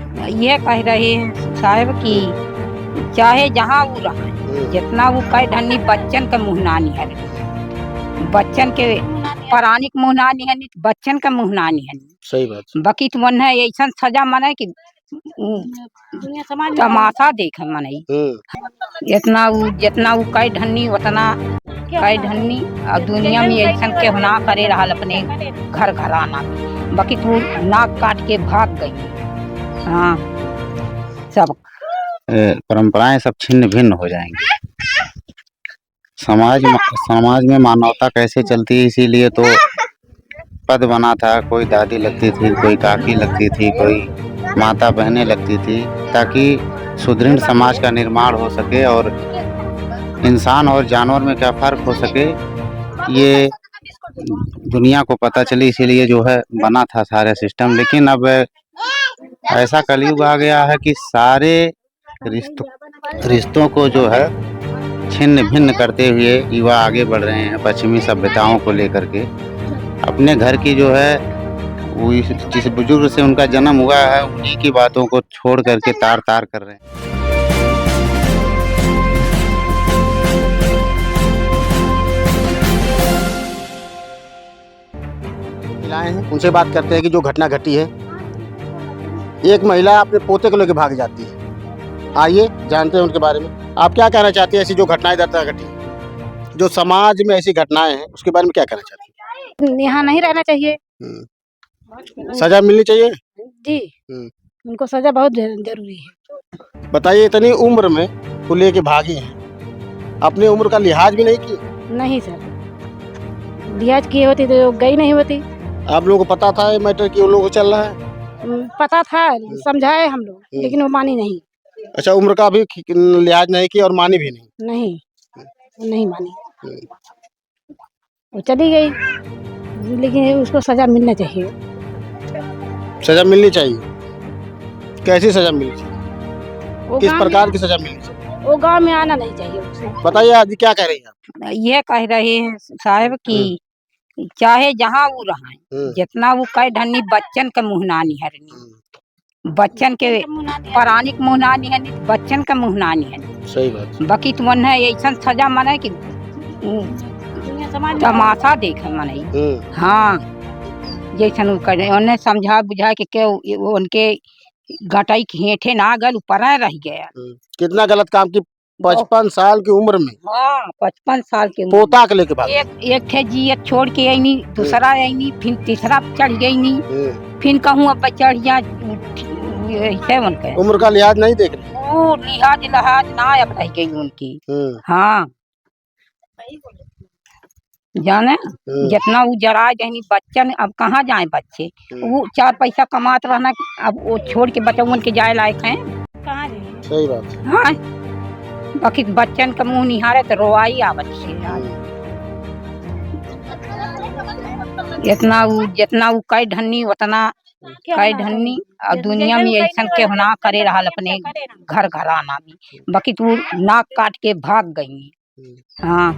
ये कह रहे हैं साहब कि चाहे जहाँ वो रहा जितना वो कह धनी बच्चन के मुँह ना निहर बच्चन के परानिक मुँह ना निहर बच्चन के मुँह ना निहर। सही बात। बाकी तो मन है ऐसा सजा मने कि तमाशा देख मने जितना वो कह धनी उतना कह धनी और दुनिया में ऐसा के होना करे रहा अपने घर घराना बाकी तू नाक काट के भाग गई। हाँ सब परंपराएं सब छिन्न भिन्न हो जाएंगी। समाज में मानवता कैसे चलती है, इसीलिए तो पद बना था। कोई दादी लगती थी, कोई काकी लगती थी, कोई माता बहनें लगती थी, ताकि सुदृढ़ समाज का निर्माण हो सके और इंसान और जानवर में क्या फर्क हो सके ये दुनिया को पता चली। इसीलिए जो है बना था सारे सिस्टम। लेकिन अब ऐसा कलयुग आ गया है कि सारे रिश्तों को जो है छिन्न भिन्न करते हुए युवा आगे बढ़ रहे हैं पश्चिमी सभ्यताओं को लेकर के। अपने घर की जो है वो जिस बुजुर्ग से उनका जन्म हुआ है उन्हीं की बातों को छोड़ करके तार तार कर रहे हैं। महिलाएं हैं उनसे बात करते हैं कि जो घटना घटी है। एक महिला अपने पोते को लेकर भाग जाती है। आइए जानते हैं उनके बारे में। आप क्या कहना चाहती हैं ऐसी जो घटनाएं दरता घटी, जो समाज में ऐसी घटनाएं हैं उसके बारे में क्या कहना चाहती हैं? यहाँ नहीं रहना चाहिए। सजा मिलनी चाहिए जी। उनको सजा बहुत जरूरी है। बताइए, इतनी उम्र में को लेके भागी हैं, अपनी उम्र का लिहाज भी नहीं किया? नहीं सर, लिहाज किए होती तो गई नहीं होती। आप लोगों को पता था ये मैटर कि उन लोगों को चल रहा है? पता था, समझाए हम लोग, लेकिन वो मानी नहीं। अच्छा, उम्र का भी लिहाज नहीं किया और मानी भी नहीं? नहीं मानी, वो चली गई। लेकिन उसको सजा मिलना चाहिए। सजा मिलनी चाहिए। कैसी सजा मिलनी चाहिए? किस प्रकार की सजा मिलनी चाहिए? वो गांव में आना नहीं चाहिए उसे। बताइए आज क्या कह रही हैं आप? ये कह रहे हैं साहब कि चाहे जहाँ वो रहा जितना वो कह धनी बच्चन के मुँह ना निहरनी बच्चन के परानिक मुँह ना निहरनी बच्चन के मुँह ना निहरनी। सही बात। बाकी तो मन है ऐसा सजा मने कि तमाशा देख मने। हाँ जैसा करे उन्हें समझा बुझा के उनके गटाई हेठे ना गल ऊपर रह गया। कितना गलत काम की 55 साल की उम्र में। हाँ 55 साल के पोता के लेके भाग। एक थे जियत छोड़ के आई नहीं, दूसरा आई नहीं, फिर तीसरा चढ़ गई नहीं, फिर कहूँ अब चढ़ जा। उम्र का लिहाज नहीं देख रही? वो लिहाज ना अब रह गई उनकी। हाँ जाने जितना वो जरा जानी बच्चन अब कहाँ जाए बच्चे। वो 4 पैसा कमात रहना, अब वो छोड़ के बच्चों के जाए लायक हैं कहाँ जाए। सही बात। हाँ बाकी बच्चन का मुँह निहारे तो रोवाई आवत है। जितना वो कह धनी उतना कह धनी और दुनिया में ऐसा के होना करे रहा अपने घर घराना भी बाकी तू नाक काट के भाग गई। हाँ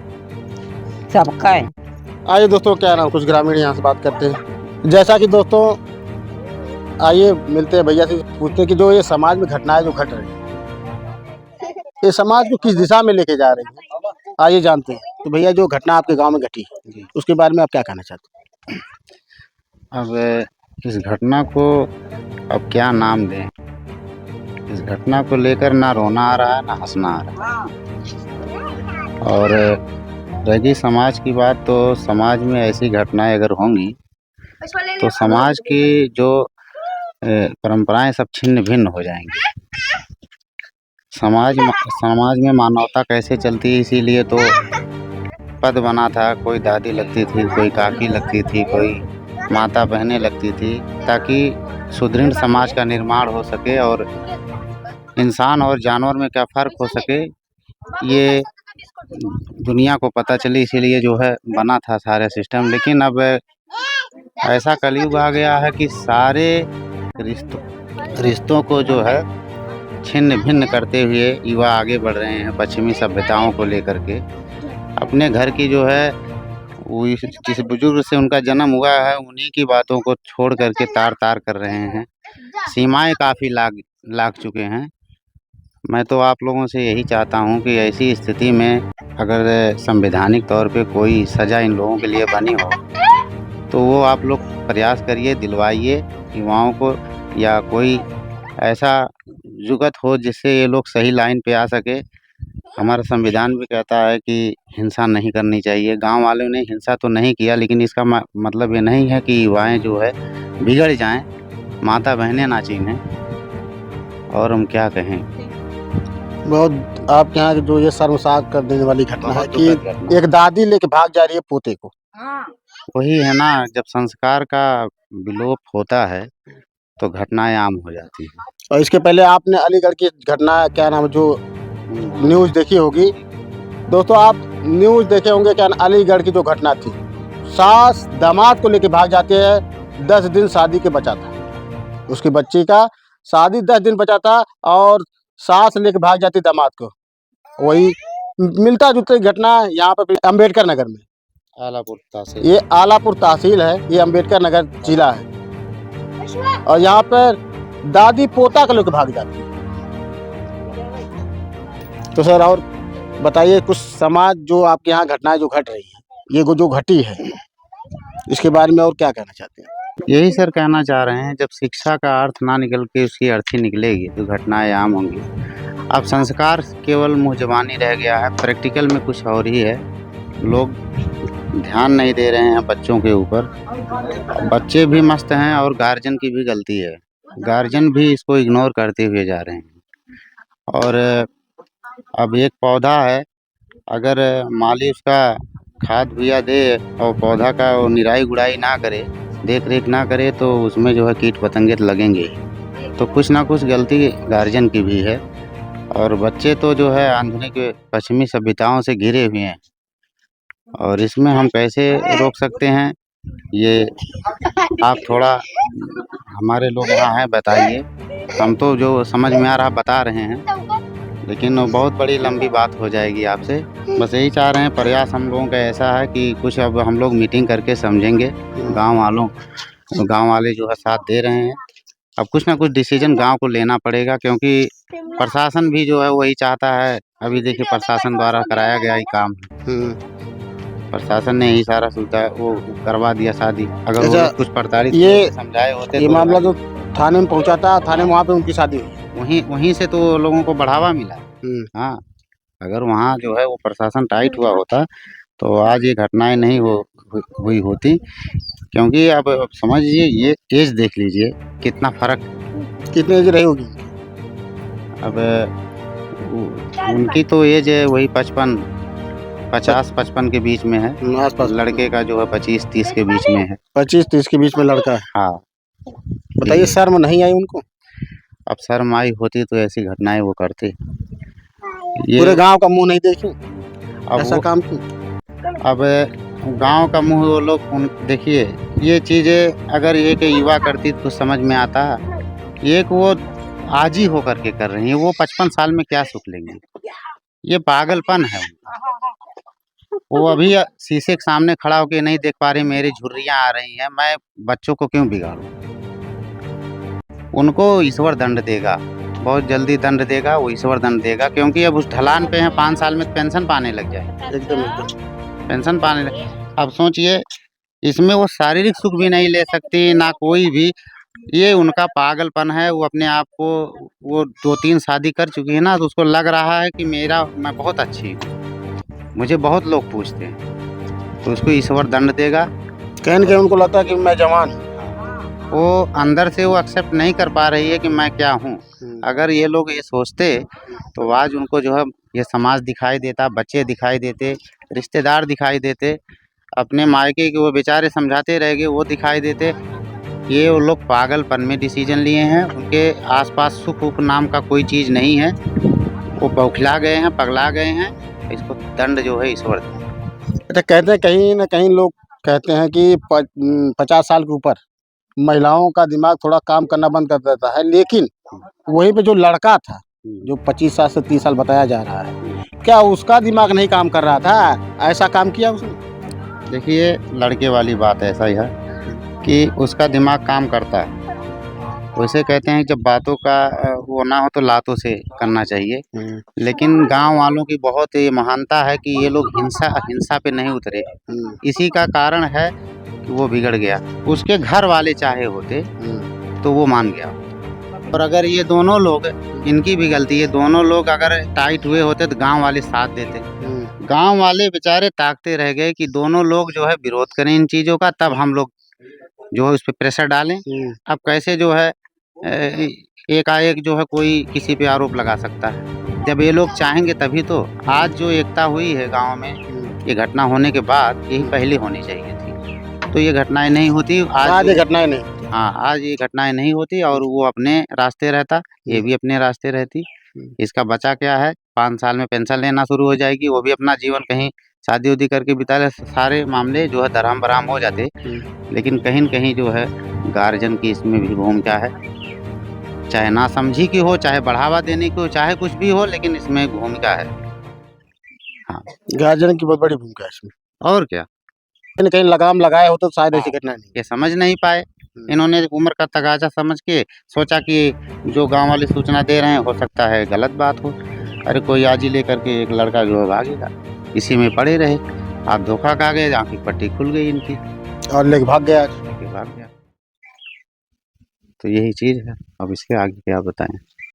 सब कह। आइए दोस्तों, क्या नाम कुछ ग्रामीण यहाँ से बात करते हैं। जैसा कि दोस्तों आइए मिलते हैं भैया से, पूछते हैं कि जो ये समाज में घटनाएं जो घट रही है ये समाज को किस दिशा में लेके जा रही है, आइए जानते हैं। तो भैया जो घटना आपके गांव में घटी उसके बारे में आप क्या कहना चाहते हैं? अब इस घटना को अब क्या नाम दें? इस घटना को लेकर ना रोना आ रहा है ना हंसना आ रहा है। और रही समाज की बात, तो समाज में ऐसी घटनाएं अगर होंगी तो समाज की जो परंपराएं सब छिन्न भिन्न हो जाएंगी। समाज में मानवता कैसे चलती है, इसीलिए तो पद बना था। कोई दादी लगती थी, कोई काकी लगती थी, कोई माता बहनें लगती थी, ताकि सुदृढ़ समाज का निर्माण हो सके और इंसान और जानवर में क्या फ़र्क हो सके ये दुनिया को पता चली। इसीलिए जो है बना था सारे सिस्टम। लेकिन अब ऐसा कलयुग आ गया है कि सारे रिश्तों को जो है छिन्न भिन्न करते हुए युवा आगे बढ़ रहे हैं पश्चिमी सभ्यताओं को लेकर के। अपने घर की जो है वो जिस बुजुर्ग से उनका जन्म हुआ है उन्हीं की बातों को छोड़ करके तार तार कर रहे हैं। सीमाएं काफ़ी लाग चुके हैं। मैं तो आप लोगों से यही चाहता हूं कि ऐसी स्थिति में अगर संवैधानिक तौर पे कोई सज़ा इन लोगों के लिए बनी हो तो वो आप लोग प्रयास करिए, दिलवाइए युवाओं को, या कोई ऐसा जुगत हो जिससे ये लोग सही लाइन पे आ सके। हमारा संविधान भी कहता है कि हिंसा नहीं करनी चाहिए। गांव वालों ने हिंसा तो नहीं किया, लेकिन इसका मतलब ये नहीं है कि युवाएं जो है बिगड़ जाएं, माता बहनें ना चीन्हें। और हम क्या कहें। बहुत आपके यहाँ की जो ये शर्मसार कर देने वाली घटना है बहुत कि दुखद घटना। एक दादी लेके भाग जा रही है पोते को। वही है ना, जब संस्कार का विलोप होता है तो घटनाएं आम हो जाती हैं। और इसके पहले आपने अलीगढ़ की घटना, क्या नाम है, जो न्यूज़ देखी होगी दोस्तों, आप न्यूज़ देखे होंगे। क्या अलीगढ़ की जो घटना थी, सास दामाद को लेके भाग जाते हैं। 10 दिन शादी के बचा था, उसकी बच्ची का शादी 10 दिन बचा था और सास लेके भाग जाती दामाद को। वही मिलता जुलता घटना यहाँ पर अम्बेडकर नगर में, आलापुर तहसील। ये आलापुर तहसील है, ये अम्बेडकर नगर जिला है। और यहाँ पर दादी पोता को लेकर भाग जाती है। तो सर और बताइए कुछ समाज जो आपके यहाँ घटनाएं जो घट रही है, ये जो घटी है, इसके बारे में और क्या कहना चाहते हैं? यही सर कहना चाह रहे हैं, जब शिक्षा का अर्थ ना निकल के उसकी अर्थी निकलेगी तो घटनाएं आम होंगी। अब संस्कार केवल मुँह ज़बानी रह गया है, प्रैक्टिकल में कुछ और ही है। लोग ध्यान नहीं दे रहे हैं बच्चों के ऊपर। बच्चे भी मस्त हैं और गार्जियन की भी गलती है, गार्जियन भी इसको इग्नोर करते हुए जा रहे हैं। और अब एक पौधा है, अगर माली उसका खाद बिया दे और पौधा का वो निराई गुड़ाई ना करे, देख रेख ना करे, तो उसमें जो है कीट पतंगे लगेंगे। तो कुछ ना कुछ गलती गार्जियन की भी है। और बच्चे तो जो है आधुनिक पश्चिमी सभ्यताओं से घिरे हुए हैं, और इसमें हम कैसे रोक सकते हैं, ये आप थोड़ा हमारे लोग यहाँ हैं बताइए। हम तो जो समझ में आ रहा बता रहे हैं, लेकिन वो बहुत बड़ी लंबी बात हो जाएगी आपसे। बस यही चाह रहे हैं, प्रयास हम लोगों का ऐसा है कि कुछ अब हम लोग मीटिंग करके समझेंगे। गांव वाले जो है साथ दे रहे हैं। अब कुछ ना कुछ डिसीजन गांव को लेना पड़ेगा, क्योंकि प्रशासन भी जो है वही चाहता है। अभी देखिए प्रशासन द्वारा कराया गया ही काम है, प्रशासन ने ही सारा सुविधा वो करवा दिया शादी। अगर वो कुछ प्रताड़ित ये समझाए होते ये तो मामला जो थाने में पहुंचा था, थाने में वहाँ पे उनकी शादी हुई, वहीं से तो लोगों को बढ़ावा मिला। हाँ, अगर वहाँ जो है वो प्रशासन टाइट हुआ होता तो आज ये घटनाएं नहीं हुई होती। क्योंकि अब समझिए, ये एज देख लीजिए कितना फर्क, कितनी एज रही होगी? अब उनकी तो एज है वही 50-55 के बीच में है। आसपास। लड़के का जो है 25-30 के बीच में है। 25-30 के बीच में लड़का है। हाँ, बताइए, शर्म नहीं आई उनको? अब शर्म आई होती तो ऐसी घटनाएं वो करते। पूरे गांव का मुंह नहीं देखे, अब ऐसा काम क्यों? अब गांव का मुंह वो लोग देखिए, ये चीज़ें अगर ये कि युवा करती तो समझ में आता। एक वो आज ही होकर के कर रही हैं, वो 55 साल में क्या सुख लेंगे? ये पागलपन है उनका। वो अभी शीशे के सामने खड़ा होकर नहीं देख पा रही मेरी झुर्रियाँ आ रही हैं, मैं बच्चों को क्यों बिगाड़ूं? उनको ईश्वर दंड देगा, बहुत जल्दी दंड देगा, वो ईश्वर दंड देगा। क्योंकि अब उस ढलान पे हैं, 5 साल में पेंशन पाने लग जाए, एकदम पेंशन पाने लग। अब सोचिए, इसमें वो शारीरिक सुख भी नहीं ले सकती ना कोई भी। ये उनका पागलपन है। वो अपने आप को, वो 2-3 शादी कर चुकी है ना, तो उसको लग रहा है कि मैं बहुत अच्छी हूँ, मुझे बहुत लोग पूछते हैं, तो उसको ईश्वर दंड देगा। कहीं कहीं उनको लगता है कि मैं जवान हूँ। वो अंदर से वो एक्सेप्ट नहीं कर पा रही है कि मैं क्या हूँ। अगर ये लोग ये सोचते तो आज उनको जो है ये समाज दिखाई देता, बच्चे दिखाई देते, रिश्तेदार दिखाई देते, अपने मायके के वो बेचारे समझाते रह गए वो दिखाई देते। ये वो लोग पागलपन में डिसीजन लिए हैं। उनके आसपास सुख उप नाम का कोई चीज़ नहीं है। वो बौखला गए हैं, पगला गए हैं। इसको दंड जो है ईश्वर दे। अच्छा, कहते हैं कहीं ना कहीं लोग कहते हैं कि 50 साल के ऊपर महिलाओं का दिमाग थोड़ा काम करना बंद कर देता है, लेकिन वहीं पे जो लड़का था जो 25 साल से 30 साल बताया जा रहा है, क्या उसका दिमाग नहीं काम कर रहा था? ऐसा काम किया उसने? देखिए, लड़के वाली बात ऐसा ही है कि उसका दिमाग काम करता है, वैसे कहते हैं जब बातों का वो ना हो तो लातों से करना चाहिए। लेकिन गांव वालों की बहुत ये महानता है कि ये लोग हिंसा हिंसा पे नहीं उतरे। इसी का कारण है कि वो बिगड़ गया। उसके घर वाले चाहे होते तो वो मान गया। और अगर ये दोनों लोग, इनकी भी गलती है, दोनों लोग अगर टाइट हुए होते तो गांव वाले साथ देते। गांव वाले बेचारे ताकते रह गए कि दोनों लोग जो है विरोध करें इन चीज़ों का, तब हम लोग जो है उस पर प्रेशर डालें। अब कैसे जो है एकाएक जो है कोई किसी पे आरोप लगा सकता है? जब ये लोग चाहेंगे तभी तो। आज जो एकता हुई है गांव में, ये घटना होने के बाद यही पहले होनी चाहिए थी, तो ये घटनाएं नहीं होती। आज ये घटनाएं नहीं। हाँ, आज ये घटनाएं नहीं होती और वो अपने रास्ते रहता, ये भी अपने रास्ते रहती। इसका बचा क्या है? 5 साल में पेंशन लेना शुरू हो जाएगी, वो भी अपना जीवन कहीं शादी उदी करके बिता ले। सारे मामले जो है दरहम बरहम हो जाते। लेकिन कहीं न कहीं जो है गार्जियन की इसमें भी भूमिका है, चाहे ना समझी की हो, चाहे बढ़ावा देने की हो, चाहे कुछ भी हो, लेकिन इसमें भूमिका है। हाँ, गार्जियन की बहुत बड़ी भूमिका है इसमें। और क्या, कहीं कहीं लगाम लगाए हो तो शायद ऐसी घटना नहीं। ये समझ नहीं पाए। इन्होंने उम्र का तगाजा समझ के सोचा कि जो गांव वाले सूचना दे रहे हैं हो सकता है गलत बात हो। अरे कोई आज ही लेकर के एक लड़का जो है भागेगा, इसी में पड़े रहे। आप धोखा खा गए, आँख की पट्टी खुल गई इनकी और लेके भाग गया आज। लेके भाग गया। तो यही चीज़ है। अब इसके आगे क्या बताएं।